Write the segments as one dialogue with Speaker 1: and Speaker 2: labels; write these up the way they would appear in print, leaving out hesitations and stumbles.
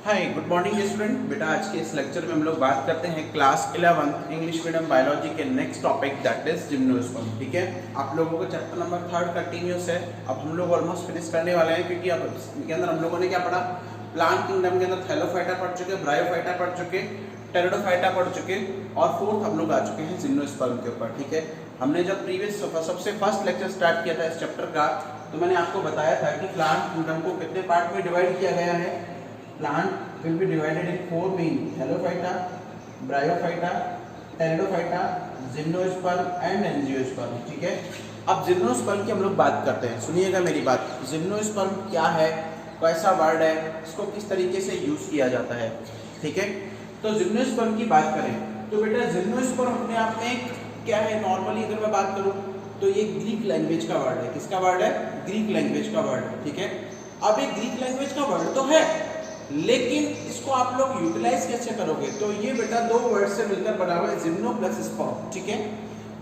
Speaker 1: Hi good morning student. बेटा आज के इस लेक्चर में हम लोग बात करते हैं क्लास 11 इंग्लिश मीडियम बायोलॉजी के next topic that is gymnosperm. ठीक है, आप लोगों को चैप्टर नंबर 3 कंटिन्यूस है। अब हम लोग ऑलमोस्ट फिनिश करने वाले हैं क्योंकि अब इसके अंदर हम लोगों ने क्या पढ़ा, प्लांट किंगडम के अंदर थैलोफाइटा पढ़ चुके, ब्रायोफाइटा पढ़ चुके, टेरिडोफाइटा पढ़ चुके और फोर्थ हम लोग आ चुके हैं जिम्नोस्पर्म के ऊपर। ठीक है, हमने जब प्रीवियस सबसे फर्स्ट लेक्चर स्टार्ट किया था इस चैप्टर का तो मैंने आपको बताया था कि प्लांट किंगडम को कितने पार्ट में डिवाइड किया गया है। Plant will be divided in 4 main: Thallophyta, Bryophyta, Pteridophyta, Gymnosperm and Angiosperm। ठीक है, अब जिम्नोस्पर्म की हम लोग बात करते हैं। सुनिएगा मेरी बात, जिम्नोस्पर्म क्या है, कैसा वर्ड है, इसको किस तरीके से यूज किया जाता है। ठीक है, तो जिम्नोस्पर्म की बात करें तो बेटा जिम्नोस्पर्म अपने आप में क्या है, नॉर्मली अगर मैं बात करूं तो ये ग्रीक लैंग्वेज का वर्ड है। किसका वर्ड है? ग्रीक लैंग्वेज का वर्ड है। ठीक है, अब ये ग्रीक लैंग्वेज का वर्ड तो है लेकिन इसको आप लोग यूटिलाइज कैसे करोगे, तो ये बेटा दो वर्ड से मिलकर बना हुआ है, जिम्नो प्लस स्पर्म। ठीक है,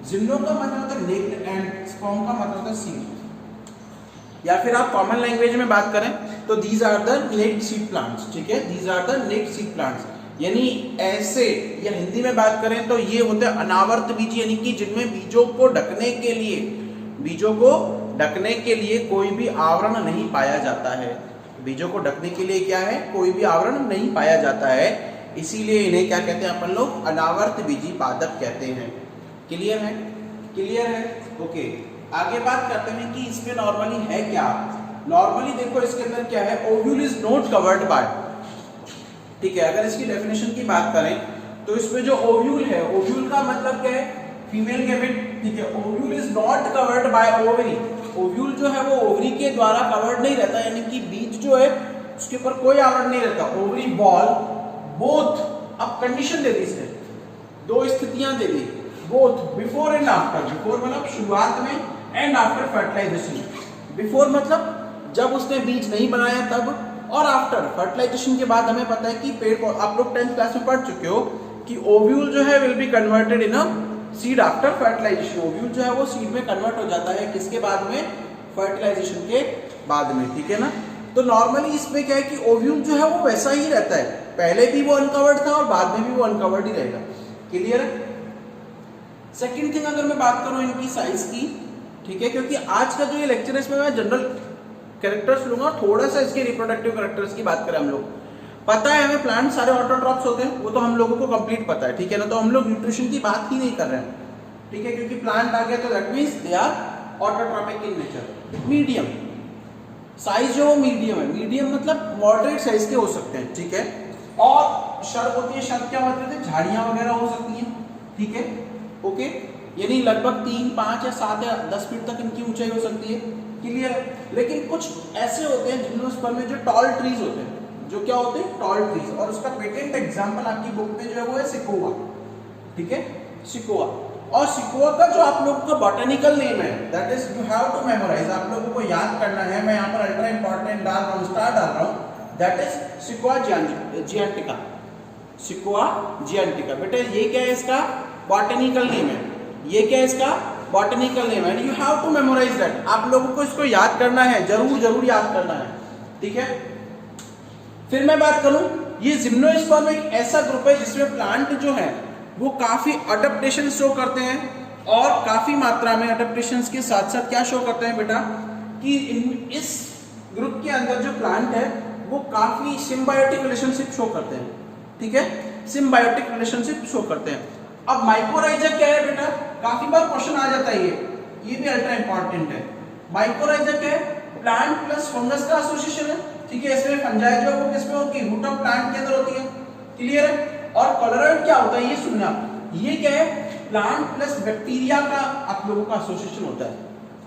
Speaker 1: जिम्नो का मतलब होता है नेक्ड एंड स्पर्म का मतलब होता है सीड, या फिर आप कॉमन लैंग्वेज में बात करें तो these are the naked seed plants. ठीक है, these are the naked seed plants, यानी ऐसे, या हिंदी में बात करें तो ये होते हैं अनावर्त बीज, यानी कि जिनमें बीजों को ढकने के लिए कोई भी आवरण नहीं पाया जाता है। बीजों को ढकने के लिए क्या है, कोई भी आवरण नहीं पाया जाता है, इसीलिए इन्हें क्या कहते हैं अपन लोग, अनावर्त बीजी पादप कहते हैं। क्लियर है? क्लियर है? ओके, आगे बात करते हैं कि इसमें नॉर्मली है क्या। नॉर्मली देखो इसके अंदर क्या है, ovule is not covered by. ठीक है, अगर इसकी डेफिनेशन की बात करें तो इसमें जो ओव्यूल है, ओव्यूल का मतलब क्या है, फीमेल गैमेट। ठीक है, ovule is not covered by ovary. Ovule जो है वो ओवरी के द्वारा कवर्ड नहीं रहता, यानी कि बीज जो है उसके ऊपर कोई आवरण नहीं रहता। ओवरी बॉल बोथ, अब कंडीशन दे दी इसने, दो स्थितियां दे दी, both before and after. Before मतलब शुरुआत में, एंड आफ्टर फर्टिलाइजेशन। बिफोर मतलब जब उसने बीज नहीं बनाया तब, और आफ्टर फर्टिलाइजेशन के बाद। हमें पता है कि पेड़, आप लोग 10th क्लास में पढ़ चुके हो कि ओव्यूल जो है will be converted in a seed after fertilisation. Ovule जो है वो सीड में कन्वर्ट हो जाता है, किसके बाद में, फर्टिलाइजेशन के बाद में। ठीक है ना, तो नॉर्मली इसमें क्या है कि ओव्यूल जो है वो वैसा ही रहता है, पहले भी वो अनकवर्ड था और बाद में भी वो अनकवर्ड ही रहेगा। क्लियर है? सेकंड थिंग, अगर मैं बात करूं इनकी साइज की, ठीक है, क्योंकि आज का जो ये लेक्चर है इसमें मैं जनरल कैरेक्टर्स लूंगा, थोड़ा सा इसके रिप्रोडक्टिव कैरेक्टर्स की बात करें। हम लोग पता है हमें प्लांट सारे ऑटोट्रॉप्स होते हैं, वो तो हम लोगों को कंप्लीट पता है। ठीक है ना, तो हम लोग न्यूट्रिशन की बात ही नहीं कर रहे हैं। ठीक है, क्योंकि प्लांट आ गया तो that means they are autotrophic in nature. Medium size जो मीडियम है, मीडियम मतलब मॉडरेट साइज के हो सकते हैं। ठीक है, और शर्ब होती है, शर्ब क्या मतलब है, झाड़ियां वगैरह हो सकती हैं। ठीक है, ओके, यानी लगभग 3, 5 या 7 या 10 फीट तक इनकी ऊंचाई हो सकती है। क्लियर है? लेकिन कुछ ऐसे होते हैं जिम्नोस्पर्म में जो टॉल ट्रीज होते हैं, जो क्या होते हैं, टॉल ट्रीज, और उसका पेटेंट एग्जांपल आपकी बुक में जो है वो है सिकोआ। ठीक है, सिकोआ, और सिकोआ का जो आप लोगों का बॉटनिकल नेम है that is you have to memorise, आप लोगों को याद करना है। मैं यहाँ पर अल्ट्रा इंपॉर्टेंट डाल रहा हूँ, स्टार डाल रहा हूँ, दैट इज सिकोआ जियांटिका। सिकोआ जियांटिका, बेटा ये क्या है, इसका बॉटनिकल नेम है। ये क्या है, इसका बॉटनिकल नेम है। You have to memorise that, आप लोगों को इसको याद करना है, जरूर याद करना है। ठीक है, फिर मैं बात करूं, ये जिम्नोस्पर्म एक ऐसा ग्रुप है जिसमें प्लांट जो है वो काफी अडेप्टेशन शो करते हैं, और काफी मात्रा में अडेप्टेशन के साथ साथ क्या शो करते हैं बेटा, कि इस ग्रुप के अंदर जो प्लांट है वो काफी सिम्बायोटिक रिलेशनशिप शो करते हैं। ठीक है, सिम्बायोटिक रिलेशनशिप शो करते हैं। अब माइकोराइजा क्या है बेटा, काफी बार क्वेश्चन आ जाता है, ये भी अल्ट्रा इंपॉर्टेंट है। माइकोराइजा क्या है, प्लांट प्लस फंगस का एसोसिएशन है। ठीक है, इसमें फंजाई जो है वो किसमें होती है, रूट ऑफ प्लांट के अंदर होती है। क्लियर है? और कोलोरॉइड क्या होता है, ये सुनना, ये क्या है, प्लांट प्लस बैक्टीरिया का आप लोगों का एसोसिएशन होता है।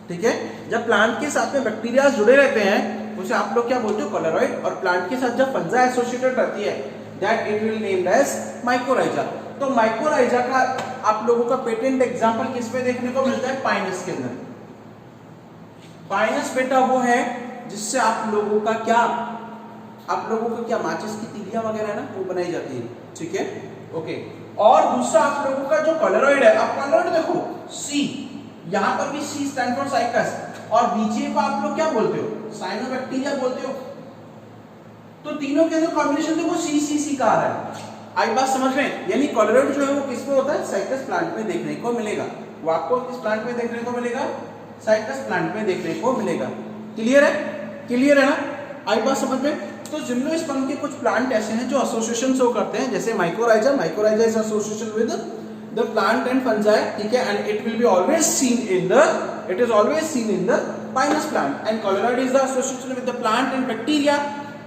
Speaker 1: ठीक है, जब प्लांट के साथ में बैक्टीरिया जुड़े रहते हैं उसे आप लोग क्या बोलते हो, कोलोरॉइड, और प्लांट के साथ जब फंजा एसोसिएटेड रहती है that it will named as mycorrhiza. तो माइकोराइजा का आप लोगों का पेटेंट एग्जांपल किसमें देखने को मिलता है, पाइनस के अंदर। पाइनस बेटा वो है जिससे आप लोगों का क्या माचिस की तीलियां वगैरह है ना, वो बनाई जाती है। ठीक है, ओके, और दूसरा आप लोगों का जो कोलोरॉइड है, आप कोलोरॉइड देखो, सी, यहां पर भी सी स्टैंड फॉर साइकस, और बीजे को आप लोग क्या बोलते हो, साइनोबैक्टीरिया बोलते हो। तो तीनों के अंदर कॉम्बिनेशन देखो सी का आ रहा है। आई बात समझ रहे हैं? यानी कोलेरॉइड जो है वो किस में होता है? साइकस प्लांट में देखने को मिलेगा। वो आपको किस प्लांट में देखने को मिलेगा? साइकस प्लांट में देखने को मिलेगा। क्लियर है? क्लियर है ना? आई बात समझ में? तो जिम्नोस्पर्म के कुछ प्लांट ऐसे हैं जो एसोसिएशन शो करते हैं, जैसे mycorrhiza. Mycorrhiza is association with the plant and fungi, ठीक है, and it will be always seen in the pinus plant. And coralloid is the association with the plant and bacteria,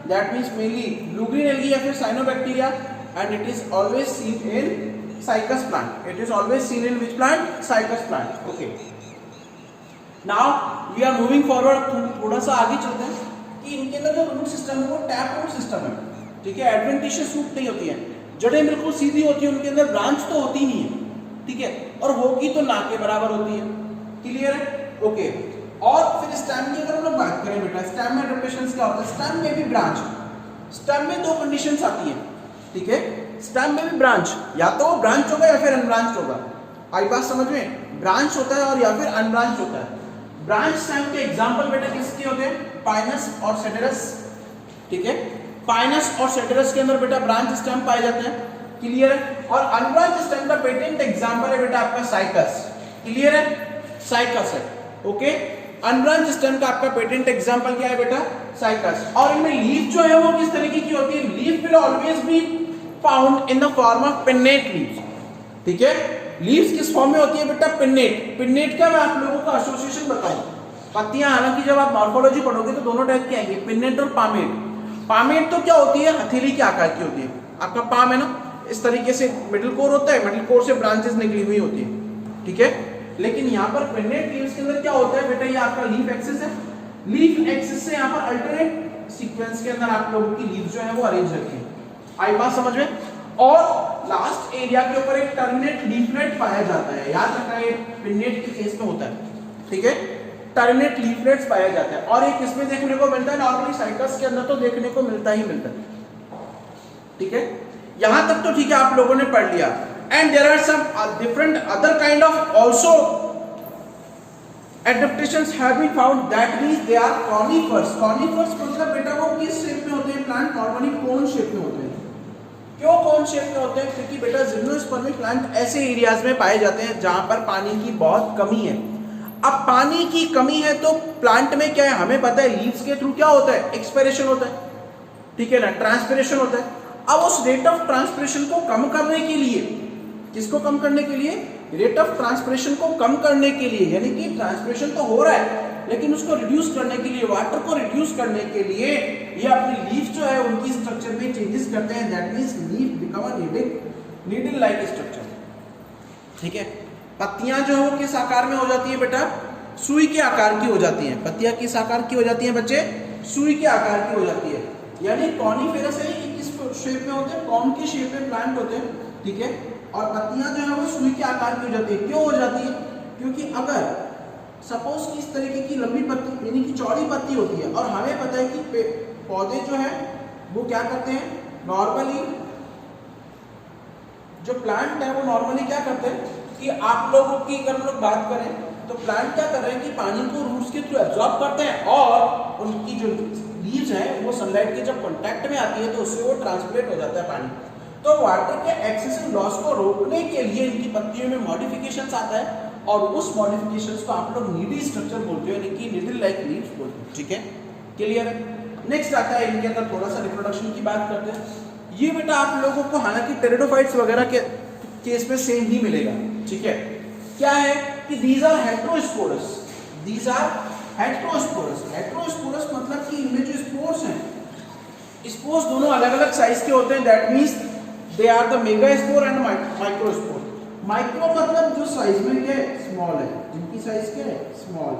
Speaker 1: that means mainly blue green algae या फिर cyanobacteria, and it is always seen in cycas plant. It is always seen in which plant? Cycas plant. Okay, now we are moving forward, थोड़ा सा आगे चलते हैं कि इनके अंदर जो रूट सिस्टम है वो टैप रूट सिस्टम है, ठीक है, एडवेंटिशियस रूट नहीं होती है, जड़ें बिल्कुल सीधी होती है, उनके अंदर ब्रांच तो होती नहीं है, ठीक है, और होगी तो ना के बराबर होती है। क्लियर है? ओके, और फिर स्टेम की अगर हम लोग बात करें बेटा, स्टेम में एडेप्टेशंस क्या होता है? स्टेम में भी ब्रांच, स्टेम में दो कंडीशंस आती है, ठीक है, स्टेम में भी ब्रांच, या तो ब्रांच होगा या फिर अनब्रांच होगा। आई बात समझ में? ब्रांच होता है और या फिर अनब्रांच होता है। ब्रांच स्टेम के एग्जांपल बेटा किसके होते हैं? पाइनस और सेटेरस, ठीक है, पाइनस और सेटेरस के अंदर बेटा ब्रांच स्टेम पाए जाते हैं। क्लियर है? और अनब्रांच स्टेम का पेटेंट एग्जांपल है बेटा आपका साइकस। क्लियर है? साइकस है। ओके, अनब्रांच स्टेम का आपका पेटेंट एग्जांपल क्या है बेटा? साइकस। और इनमें लीफ जो है वो किस तरीके की होती है? Leaf will always be found in the form of pennate leaves, ठीक है, लीव्स किस फॉर्म में होती है बेटा? पिन्नेट। पिन्नेट का मैं आप लोगों को एसोसिएशन बताऊं, पत्तियां, हालांकि जब आप मॉर्फोलॉजी पढ़ोगे तो दोनों टाइप के आएंगे, पिन्नेट और पामेट। पामेट तो क्या होती है? हथेली के आकार की होती है। आपका पाम है ना, इस तरीके से मिडिल कोर होता है, मिडिल कोर से ब्रांचेस निकली हुई होती है, ठीक है, लेकिन यहाँ पर पिन्नेट लीव्स के अंदर क्या होता है बेटा? ये आपका लीफ एक्सिस है, लीफ एक्सिस से यहाँ पर अल्टरनेट सीक्वेंस के अंदर आप लोगों की लीव्स जो है वो अरेंज रखी है। आई बात समझ में? और लास्ट एरिया के ऊपर एक टर्मिनेट लीफलेट पाया जाता है, याद रखना ये पिन्नेट के केस में होता है, ठीक है, टर्मिनेट लीफलेट्स पाया जाता है। और एक किसमें देखने को मिलता है? नॉर्मली साइकस के अंदर तो देखने को मिलता ही मिलता है, ठीक है, यहां तक तो ठीक है, आप लोगों ने पढ़ लिया। And there are some different other kind of also adaptations have been found, that means they are conifers. Conifers मतलब बेटा वो किस शेप में होते हैं? प्लांट नॉर्मली कोन शेप में होते हैं। क्यों कोन शेप में होते हैं? क्योंकि बेटा जिम्नोस्पर्मिक प्लांट ऐसे एरियाज में पाए जाते हैं जहां पर पानी की बहुत कमी है। अब पानी की कमी है तो प्लांट में क्या है? हमें पता है लीव्स के थ्रू क्या होता है? एक्सपायरेशन होता है, ठीक है ना, ट्रांसपिरेशन होता है। अब उस रेट ऑफ ट्रांसपिरेशन को कम करने के लिए, किसको कम करने के लिए? रेट ऑफ ट्रांसपिरेशन को कम करने के लिए, यानी कि ट्रांसपिरेशन तो हो रहा है लेकिन उसको रिड्यूस करने के लिए, वाटर को रिड्यूस करने के लिए ये अपनी लीफ जो है उनकी स्ट्रक्चर में चेंजेस करते हैं। That means leaf become a needle like structure, ठीक है। पत्तियां जो है वो किस आकार में हो जाती है बेटा? सुई के आकार की हो जाती हैं। पत्तियां किस आकार की हो जाती हैं बच्चे? सुई के आकार की हो जाती है। यानी कॉनिफेरस है, ये किस शेप में होते हैं? कॉन के शेप में प्लांट होते हैं, ठीक है, और पत्तियां जो है वो सुई के आकार की हो जाती है। क्यों हो जाती है? क्योंकि अगर सपोज कि इस तरीके की लंबी पत्ती यानी कि चौड़ी पत्ती होती है, और हमें पता है कि पौधे जो है वो क्या करते हैं? नॉर्मली जो प्लांट है वो नॉर्मली क्या करते हैं कि आप लोगों की अगर हम लोग बात करें तो प्लांट क्या कर रहे हैं कि पानी को रूट्स के थ्रू एब्जॉर्ब करते हैं, और उनकी जो लीव्स हैं वो सनलाइट के जब कांटेक्ट में आती है तो उससे वो ट्रांसपिरेट हो जाता है पानी। तो वाटर के एक्सेसिव लॉस को रोकने के लिए इनकी पत्तियों में मॉडिफिकेशंस आता है, और उस मॉडिफिकेशंस को आप लोग नीडल स्ट्रक्चर बोलते हो, यानी कि नीडल लाइक लीव्स बोलते हो, ठीक है, क्लियर है। नेक्स्ट आता है इनके अंदर थोड़ा सा रिप्रोडक्शन की बात करते हैं। ये बेटा आप लोगों को हालांकि टेरिडोफाइट्स वगैरह के केस में सेम ही मिलेगा, ठीक है। क्या है कि these are heterosporous, these are heterosporous. Heterosporous मतलब कि इनमें जो स्पोर्स हैं, स्पोर्स दोनों अलग अलग साइज के होते हैं। That means they are the megaspore and microspore. Micro मतलब जो साइज में क्या है? स्मॉल है, जिनकी साइज क्या है? स्मॉल,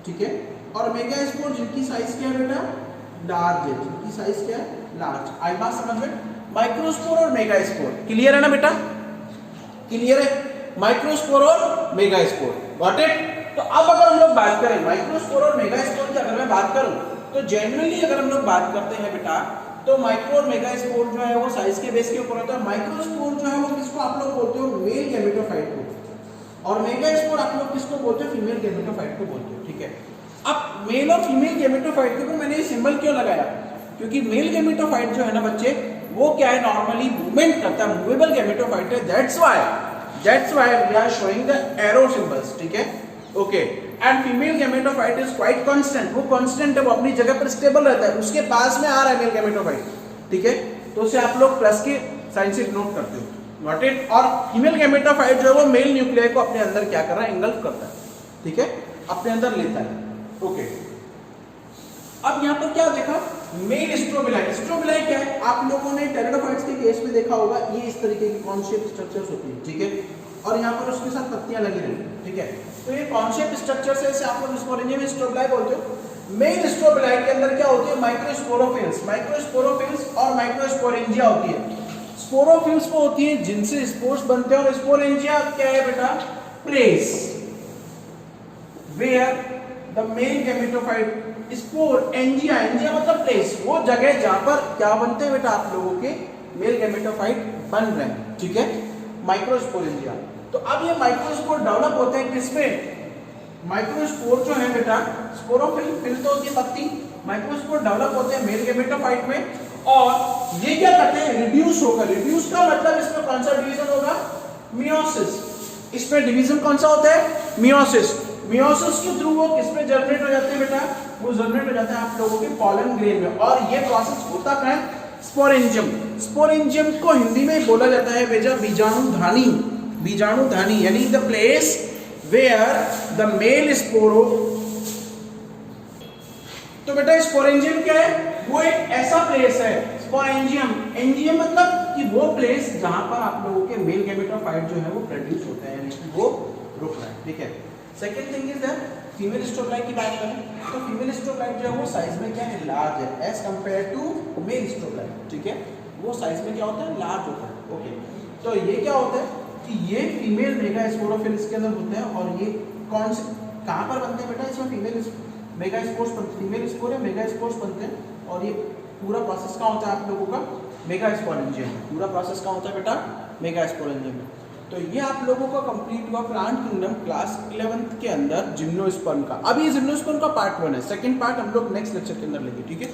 Speaker 1: ठीक है, और मेगास्पोर जिनकी साइज क्या है बेटा? लार्ज है, जिनकी साइज क्या है? लार्ज। आई बात समझ में? माइक्रोस्पोर और मेगास्पोर, क्लियर है ना बेटा? क्लियर है? माइक्रोस्पोर और मेगास्पोर, गॉट इट? तो अब अगर हम लोग बात करें माइक्रोस्पोर और मेगास्पोर की, अगर मैं बात करूं तो जनरली अगर हम लोग बात करते हैं बेटा तो माइक्रो और मेगास्पोर जो है वो साइज के बेस के ऊपर होता है। माइक्रोस्पोर जो है वो किसको आप लोग बोलते हो? मेल गैमेटोफाइट को, और मेगास्पोर आप लोग किसको बोलते हो? फीमेल गैमेटोफाइट को बोलते हो, ठीक है। अब मेल और फीमेल गैमेटोफाइट के ऊपर मैंने ये सिंबल क्यों लगाया? क्योंकि मेल गैमेटोफाइट जो है ना बच्चे, वो क्या है, नॉर्मली मूवमेंट करता है, मूवेबल गैमेटोफाइट है, that's why we are showing the arrow symbols, ठीक है, okay. And female gametophyte is quite constant, वो कांस्टेंट है, वो अपनी जगह पर स्टेबल रहता है, उसके पास में आ रहा है मेल गैमेटोफाइट, ठीक है, तो उसे आप लोग प्लस के साइन से नोट करते हो, नॉट इट। और फीमेल गैमेटोफाइट जो है वो मेल न्यूक्लियर को अपने अंदर क्या कर रहा है, एंगल्फ करता है, ठीक है, अपने अंदर लेता है, ओके। अब यहाँ पर क्या देखा, मेल स्ट्रोबिलाई। स्ट्रोबिलाई क्या है, आप लोगों ने टेरिडोफाइट्स के केस में देखा होगा, ये इस तरीके की कॉन शेप स्ट्रक्चर्स होती है, ठीक है, और यहाँ पर उसके साथ पत्तियां लगी रहती है, ठीक है, तो ये कॉन शेप स्ट्रक्चर से आप लोग स्पोरेंजियम स्ट्रोबिलाई बोलते हो। मेल स्ट्रोबिलाई के अंदर क्या होती है, माइक्रोस्पोरोफिल्स और माइक्रोस्पोरेंजिया होती है। स्पोरोफिल्स वो होती है जिनसे स्पोर्स बनते हैं, और स्पोरेंजिया क्या है बेटा, place where the male gametophyte spore, angia, angia मतलब प्लेस, वो जगह जहां पर क्या बनते हैं बेटा, आप लोगों के मेल गैमेटोफाइट बन रहे हैं, ठीक है, माइक्रोस्पोरेंजिया। तो अब ये माइक्रोस्पोर डेवलप होते हैं किसमें, माइक्रोस्पोर जो है बेटा, स्पोरोफिल, फिल तो होती है पत्ती, माइक्रोस्पोर डेवलप होते हैं मेल गैमेटोफाइट में, और ये क्या करते हैं, रिड्यूस होकर, रिड्यूस का मतलब इसमें कौन सा डिवीजन होगा, मियोसिस, इसमें डिवीजन कौन सा होता है, मियोसिस। मियोसिस के थ्रू वो किसमें जनरेट हो जाते हैं बेटा, वो जनरेट हो जाता है आप लोगों के पॉलन ग्रेन में, और ये प्रोसेस होता है स्पोरेंजियम। स्पोरेंजियम को हिंदी में बोला जाता है बेटा बीजाणुधानी, बीजाणुधानी यानी the place where the male spore. तो बेटा स्पोरेंजियम क्या है, वो एक ऐसा प्लेस है, स्पोरेंजियम, एंजियम मतलब कि वो प्लेस जहां पर आप लोगों के मेल गैमेटोफाइट जो है वो प्रोड्यूस होते हैं, यानी वो रुक रहा है, ठीक है। Second thing is that female strobili की बात करें तो फीमेल स्ट्रोबिलाई जो है वो साइज में क्या है, लार्ज है as compare to male strobili, ठीक है, वो साइज में क्या होता है, लार्ज होता है, ओके। तो ये क्या होता है कि ये फीमेल मेगास्पोरोफिल इसके अंदर होते हैं, और ये कौन से कहां पर बनते हैं बेटा, इसमें फीमेल मेगास्पोर्स बनते, फीमेल स्पोर या मेगास्पोर्स बनते हैं, और ये पूरा प्रोसेस का होता है आप लोगों का मेगास्पोरेंजियम, पूरा प्रोसेस का होता है बेटा मेगास्पोरेंजियम में। तो ये आप लोगों का कंप्लीट हुआ प्लांट किंगडम क्लास 11th के अंदर जिम्नोस्पर्म का। अब ये जिम्नोस्पर्म का पार्ट 1 है, सेकंड पार्ट हम लोग नेक्स्ट लेक्चर के अंदर लेंगे, ठीक है।